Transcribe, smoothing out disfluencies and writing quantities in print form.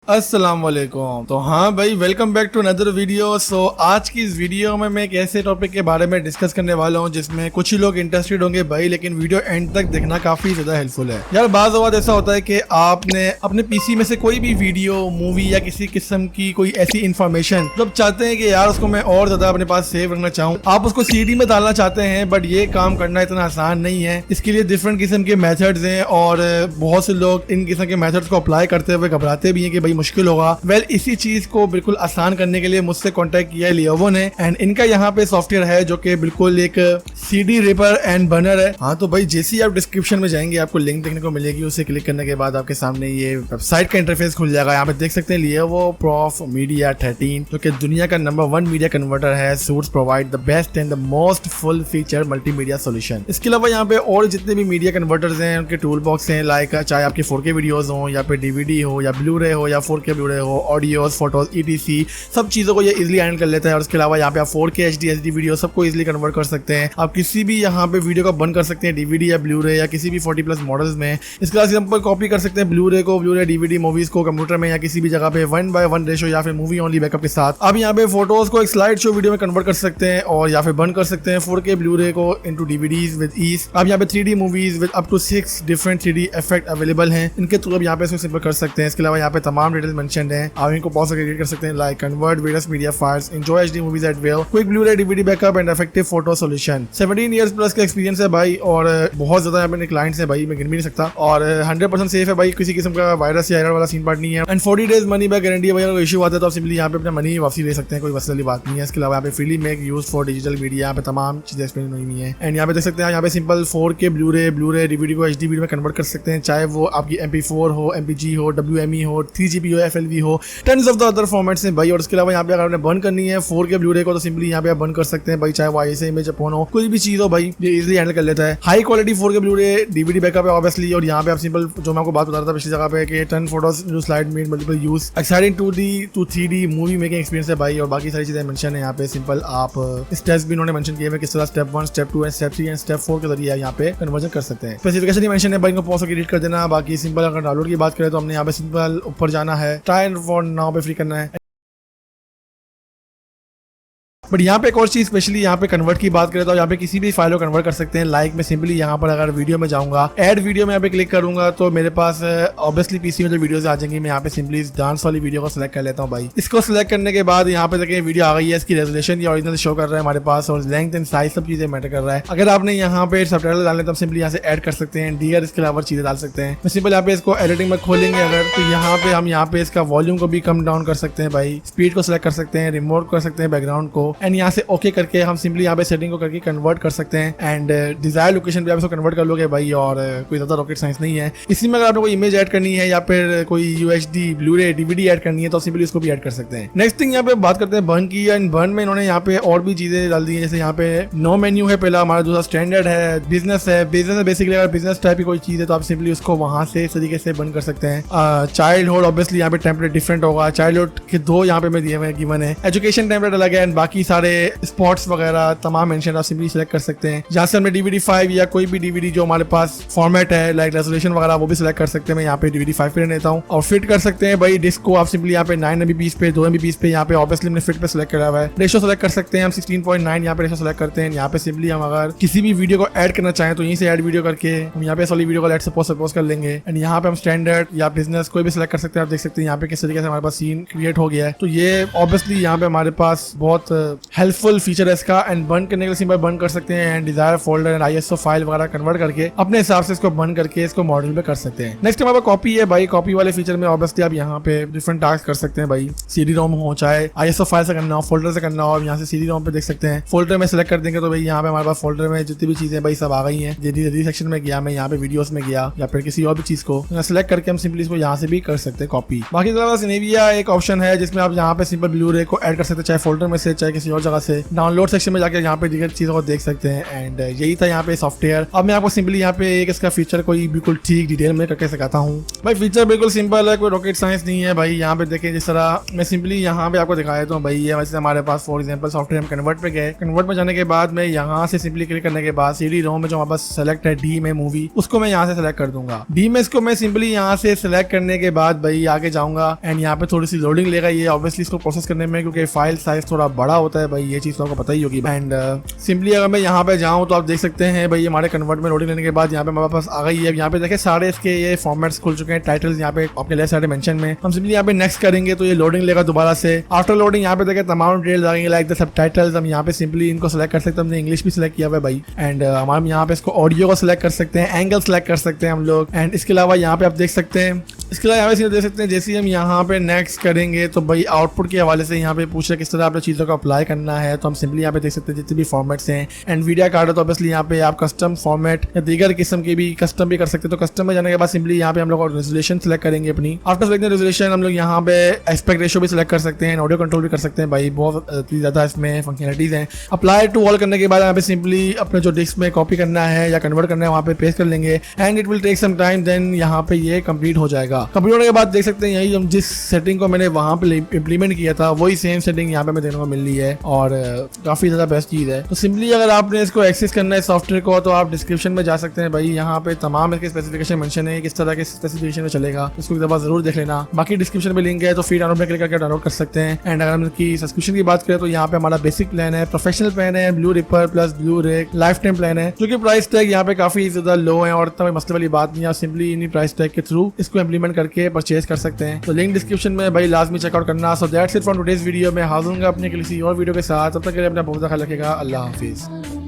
अस्सलाम वालेकुम। तो हाँ भाई, welcome back to another video. So आज की इस वीडियो में मैं एक ऐसे टॉपिक के बारे में डिस्कस करने वाला हूँ जिसमें कुछ ही लोग इंटरेस्टेड होंगे भाई, लेकिन वीडियो एंड तक देखना काफी ज्यादा हेल्पफुल है यार। बाज़ बात ऐसा होता है कि आपने अपने पीसी में से कोई भी वीडियो, मूवी या किसी किस्म की कोई ऐसी इन्फॉर्मेशन जब चाहते हैं कि यार उसको मैं और ज्यादा अपने पास सेव रखना चाहूँ, आप उसको सीडी में डालना चाहते हैं, बट ये काम करना इतना आसान नहीं है। इसके लिए डिफरेंट किस्म के मेथड्स हैं और बहुत से लोग इन किस्म के मेथड्स को अप्लाई करते हुए घबराते भी हैं कि भाई मुश्किल होगा। इसी चीज को बिल्कुल आसान करने के लिए मुझसे कांटेक्ट किया है लियोवो ने, एंड इनका यहाँ पे सॉफ्टवेयर है जो कि बिल्कुल एक सीडी रिपर एंड बर्नर है। हाँ तो भाई जैसे ही आप डिस्क्रिप्शन में जाएंगे आपको लिंक देखने को मिलेगी, उसे क्लिक करने के बाद आपके सामने ये वेबसाइट का इंटरफेस खुल जाएगा। यहाँ पे देख सकते हैं लियोवो प्रॉफ मीडिया 13 जो कि दुनिया का नंबर 1 मीडिया कन्वर्टर है। Suits provide the best and the most full feature multimedia solution. इसके अलावा यहाँ पे और जितने भी मीडिया कन्वर्टर्स हैं उनके टूल बॉक्स हैं, लाइक चाहे आपके 4K वीडियोस हो या फिर डीवीडी हो या ब्लूरे हो या 4K ब्लूरे हो, ऑडियोज, फोटोज, ईटीसी सब चीजों को ये इजीली हैंडल कर लेता है। और उसके अलावा यहाँ पे आप 4K HD वीडियो सबको इजीली कन्वर्ट कर सकते हैं। आप किसी भी यहाँ पे वीडियो को बंद कर सकते हैं डीवीडी या ब्लूरे या किसी भी 40+ मॉडल्स में। इसके अलावा सिंपल कॉपी कर सकते हैं ब्लूरे को, ब्लूरे डीवीडी मूवीज को कंप्यूटर में या किसी भी जगह पे 1:1 रेशो या फिर मूवी ओनली बैकअप के साथ। आप यहाँ पे फोटोज को एक स्लाइड शो वीडियो में कन्वर्ट कर सकते हैं और या फिर बंद कर सकते हैं 4K ब्लूरे को इनटू डीवीडीज विद ईज। आप यहाँ पे 3D movies with up to 6 different 3D effect available हैं, इनके थ्रू आप यहाँ पे इसको सिंपल कर सकते हैं। इसके अलावा यहाँ पे तमाम डिटेल्स मेंशन्ड हैं, आप इनको पॉज करके कर सकते हैं, like convert various media files, enjoy HD movies at will, quick Blu-ray DVD backup and effective photo solution. 17 years plus का एक्सपीरियंस है भाई और बहुत ज्यादा यहाँ पे क्लाइंट्स हैं भाई, मैं गिन भी नहीं सकता। और 100% सेफ है भाई, किसी किस्म का वायरस या एरर वाला सीन पार्ट नहीं है। And 40 days money back guarantee है भाई, अगर इशू आता है तो आप सिंपली यहाँ पे अपना मनी वापसी ले सकते हैं, कोई मसले वाली बात नहीं है। इसके अलावा यहाँ पे freely make use for digital media, यहाँ पे तमाम चीजें एक्सप्लेन हुई है। एंड यहाँ पे देख सकते हैं, यहाँ पे सिंपल 4K ब्लूरे डीवीडी को HD वीडियो में कन्वर्ट कर सकते हैं, चाहे वो आपकी MP4 हो, MPG हो, WME हो, 3GB हो, FLV हो, tons of the other formats हैं भाई। और इसके अलावा यहाँ पे अगर आपने बंद करनी है 4K ब्लूरे को तो सिंपली यहाँ पे आप बंद कर सकते हैं भाई, चाहे वो ऐसे इमेज फोन हो, कोई भी चीज हो भाई, ये इजीली हैंडल कर लेता है। High quality 4K Blu-ray DVD backup है ऑब्वियसली। और यहाँ पे आप सिंपल जो मैं आपको बात बता रहा था पिछली जगह पे कि 10 फोटोज जो slide made multiple use, exciting 2D to 3D movie making experience है भाई। और बाकी सारी चीजें मेंशन है यहाँ पे। सिंपल आप स्टेप्स भी इन्होंने मेंशन किए हैं किस तरह step 1, step 2 and step 3 and step 4 के जरिए यहाँ पे कन्वर्जन कर सकते हैं। स्पेसिफिकेशन ही मेंशन है भाई, इनको पॉज करके रीड कर देना। बाकी सिंपल अगर डाउनलोड की बात करें तो हमने यहाँ पे सिंपल ऊपर जाना है, ट्राई फॉर नाउ पे फ्री करना है। बट यहाँ पे एक और चीज स्पेशली यहाँ पे कन्वर्ट की बात करें तो यहाँ पे किसी भी फाइल को कन्वर्ट कर सकते हैं। लाइक मैं सिंपली यहाँ पर अगर वीडियो में जाऊंगा, ऐड वीडियो में यहाँ पे क्लिक करूंगा तो मेरे पास ऑब्वियसली पीसी में जो वीडियोस आ जाएंगी, मैं यहाँ पे सिंपली इस डांस वाली वीडियो को सिलेक्ट कर लेता हूँ भाई। इसको सिलेक्ट करने के बाद यहाँ पे देखें वीडियो आ गई है, इसकी रेजोल्यूशन ये ओरिजिनल शो कर रहा है हमारे पास और लेंथ एंड साइज सब चीजें मैटर कर रहा है। अगर आपने यहाँ पे सबटाइटल डालने तो आप सिंपली यहाँ से ऐड कर सकते हैं, डीआर इसके अलावा चीजें डाल सकते हैं। मैं सिंपल यहाँ पे इसको एडिटिंग में खोलेंगे अगर तो यहाँ पे हम यहाँ पे इसका वॉल्यूम को भी कम डाउन कर सकते हैं भाई, स्पीड को सिलेक्ट कर सकते हैं, रिमोट कर सकते हैं बैकग्राउंड को, एंड यहाँ से ओके करके हम सिंपली यहाँ पे सेटिंग को करके कन्वर्ट कर सकते हैं। एंड डिजायर लोकेशन पे आप इसको कन्वर्ट कर लोगे भाई, और कोई ज्यादा रॉकेट साइंस नहीं है। इसी में अगर आपको कोई इमेज ऐड करनी है या फिर कोई UHD ब्लूरे डीवीडी ऐड करनी है तो सिंपली इसको भी ऐड कर सकते हैं। नेक्स्ट थिंग यहाँ पे बात करते हैं बर्न की। एंड बर्न में इन्होंने यहाँ पे और भी चीजें डाल दी है, जैसे यहाँ पे नो मेन्यू है पहला हमारा, दूसरा स्टैंडर्ड है, बिजनेस है। बिजनेस में बेसिकली अगर बिजनेस टाइप की कोई चीज है तो आप सिंपली उसको वहां से इस तरीके से बंद कर सकते हैं। चाइल्डहुड ऑब्वियसली यहाँ पे टेम्पलेट डिफरेंट होगा, चाइल्डहुड के 2 यहाँ पे मैं दिए हुए गिवन है। एजुकेशन टेम्पलेट अलग है एंड बाकी सारे स्पोर्ट्स वगैरह तमाम मेंशन आप सिंपली सिलेक्ट कर सकते हैं। जहाँ से हमने DVD 5 या कोई भी DVD जो हमारे पास फॉर्मेट है लाइक रेजोल्यूशन वगैरह वो भी सिलेक्ट कर सकते हैं। मैं यहाँ पे DVD 5 पे लेता हूँ और फिट कर सकते हैं भाई डिस्क को। आप सिंपली यहाँ पे 9 MB पे 2 MB पे यहाँ पे ऑब्वियसली हमने फिट पे सिलेक्ट करा हुआ है। रेशो सिलेक्ट कर सकते हैं हम 16.9 यहाँ पे रेशो सिलेक्ट करते हैं। यहाँ पे सिंपली हम अगर किसी भी वीडियो को ऐड करना चाहें तो यहीं से ऐड वीडियो करके हम यहाँ पे वाली वीडियो को लेट सपोज कर लेंगे। एंड यहाँ पे हम स्टैंडर्ड या बिजनेस कोई भी सिलेक्ट कर सकते हैं। आप देख सकते हैं यहाँ पे किस तरीके से हमारे पास सीन क्रिएट हो गया है। तो ये ऑब्वियसली यहाँ पे हमारे पास बहुत हेल्पफुल फीचर है इसका। एंड बंद करने के लिए सिंपल बंद कर सकते हैं and desire folder and ISO file वगैरह कन्वर्ट करके अपने हिसाब से इसको बंद करके इसको मॉडल में कर सकते हैं। नेक्स्ट हमारे पास कॉपी है भाई। कॉपी वाले फीचर में ऑब्वियसली आप यहाँ पे डिफरेंट टास्क कर सकते हैं भाई, CD-ROM हो चाहे ISO फाइल से करना हो, फोल्डर से करना हो। यहाँ से CD-ROM पे देख सकते हैं, फोल्डर में सिलेक्ट कर देंगे तो भाई यहाँ पे हमारे पास फोल्डर में जितनी भी चीजें भाई सब आ गई हैं। जैसे सेक्शन में गया मैं यहाँ पे वीडियोस में गया या फिर किसी और भी चीज को सिलेक्ट करके हम सिंपली इसको यहाँ से भी कर सकते हैं कॉपी। बाकी सिनेविया एक ऑप्शन है जिसमें आप यहाँ पे सिंपल ब्लूरे को ऐड कर सकते हैं, चाहे फोल्डर में से चाहे किसी किसी और जगह से, डाउनलोड सेक्शन में जाकर यहाँ पे दिगर चीज़ों को देख सकते हैं। एंड यही था यहाँ पे सॉफ्टवेयर। अब मैं आपको सिंपली यहाँ पे एक इसका फीचर कोई बिल्कुल ठीक डिटेल में करके सिखाता हूँ भाई। फीचर बिल्कुल सिंपल है, कोई रॉकेट साइंस नहीं है भाई। यहाँ पे देखें जिस तरह मैं सिंपली यहाँ पे आपको दिखाया तो भाई ये वैसे हमारे पास फॉर एग्जांपल सॉफ्टवेयर हम कन्वर्ट पे गए, कन्वर्ट में जाने के बाद मैं यहाँ से सिंपली क्लिक करने के बाद सीडी रोम में जो हमारे पास सेलेक्ट है डी में मूवी, उसको मैं यहाँ से सेलेक्ट कर दूंगा। डी में इसको मैं सिंपली यहाँ से सेलेक्ट करने के बाद भाई आगे जाऊंगा एंड यहाँ पे थोड़ी सी लोडिंग लेगा ये ऑब्वियसली इसको प्रोसेस करने में, क्योंकि फाइल साइज थोड़ा बड़ा होता है भाई, ये चीज तो आपको पता ही होगी। एंड सिंपली अगर मैं यहाँ पे जाऊँ तो आप देख सकते हैं भाई हमारे कन्वर्ट में लोडिंग लेने के बाद यहाँ पे हमारे पास आ गई है। यहाँ पे देखें सारे इसके ये फॉर्मेट्स खुल चुके हैं, टाइटल्स यहाँ पे आपके लेफ्ट साइड मेंशन में। हम सिंपली यहाँ पे नेक्स्ट करेंगे तो ये लोडिंग लेगा दोबारा से। आफ्टर लोडिंग यहाँ पे देखें तमाम डिटेल्स आ गई लाइक द सबटाइटल्स। हम यहाँ पे सिंपली इनको सेलेक्ट कर सकते हैं, हमने इंग्लिश भी सिलेक्ट किया हुआ है भाई। एंड हम यहाँ पे इसको ऑडियो को सिलेक्ट कर सकते हैं, एंगल सेलेक्ट कर सकते हैं हम लोग। एंड इसके अलावा यहाँ पे आप देख सकते हैं, इसके अलावा यहाँ पे देख सकते हैं जैसे ही हम यहाँ पे नेक्स्ट करेंगे तो भाई आउटपुट के हवाले से यहाँ पे पूछ रहे किस तरह आपने चीज़ों को अप्लाई करना है। तो हम सिंपली यहाँ पे देख सकते हैं जितने भी फॉर्मेट्स हैं। एंड वीडियो कार्ड है तो ऑब्वियसली यहाँ पे आप कस्टम फॉर्मेट या दीगर किस्म के भी कस्टम भी कर सकते हैं। तो कस्टम में जाने के बाद सिंपली यहाँ पे हम लोग रेजोल्यूशन सेलेक्ट करेंगे अपनी। आफ्टर सेलेक्टिंग रेजोल्यूशन हम लोग यहाँ पे एस्पेक्ट रेशियो भी सिलेक्ट कर सकते हैं, ऑडियो कंट्रोल भी कर सकते हैं भाई। बहुत ज़्यादा इसमें फंक्शनलिटीज हैं। अप्लाई टू ऑल करने के बाद यहाँ पे सिंपली अपने जो डिस्क में कॉपी करना है या कन्वर्ट करना है वहाँ पे पेस्ट कर लेंगे and it will take some time, then यहाँ पे ये कंप्लीट हो जाएगा। कंप्लीट होने के बाद देख सकते हैं यही हम जिस सेटिंग को मैंने वहाँ पे इंप्लीमेंट किया था वही सेम सेटिंग यहाँ पे हमें देखने को मिल रही है और काफी ज्यादा बेस्ट चीज है। तो सिंपली अगर आपने इसको एक्सेस करना है सॉफ्टवेयर को तो आप डिस्क्रिप्शन में जा सकते हैं भाई, यहाँ पे तमाम इसके स्पेसिफिकेशन मेंशन है किस तरह के स्पेसिफिकेशन में चलेगा, इसको एक दफा जरूर देख लेना। बाकी डिस्क्रिप्शन में लिंक है तो फ्री डाउनलोड में क्लिक करके डाउनलोड कर सकते हैं। एंड अगर हम इसकी सब्सक्रिप्शन की बात करें तो यहाँ पे हमारा बेसिक प्लान है, प्रोफेशनल प्लान है, blue ripper plus Blu-ray life time plan है, जो कि प्राइस टैग यहाँ पे काफी ज्यादा लो है और इतना मसले वाली बात नहीं है। सिंपली इन्हीं प्राइस टैग के थ्रू इसको इंप्लीमेंट करके परचेज कर सकते हैं। तो लिंक डिस्क्रिप्शन में भाई लाजमी चेकआउट करना। So that's it from today's video में हाजिर हूँ अपने किसी और वीडियो के साथ। तब तक के लिए अपना बहुत ख्याल रखिएगा। अल्लाह हाफिज।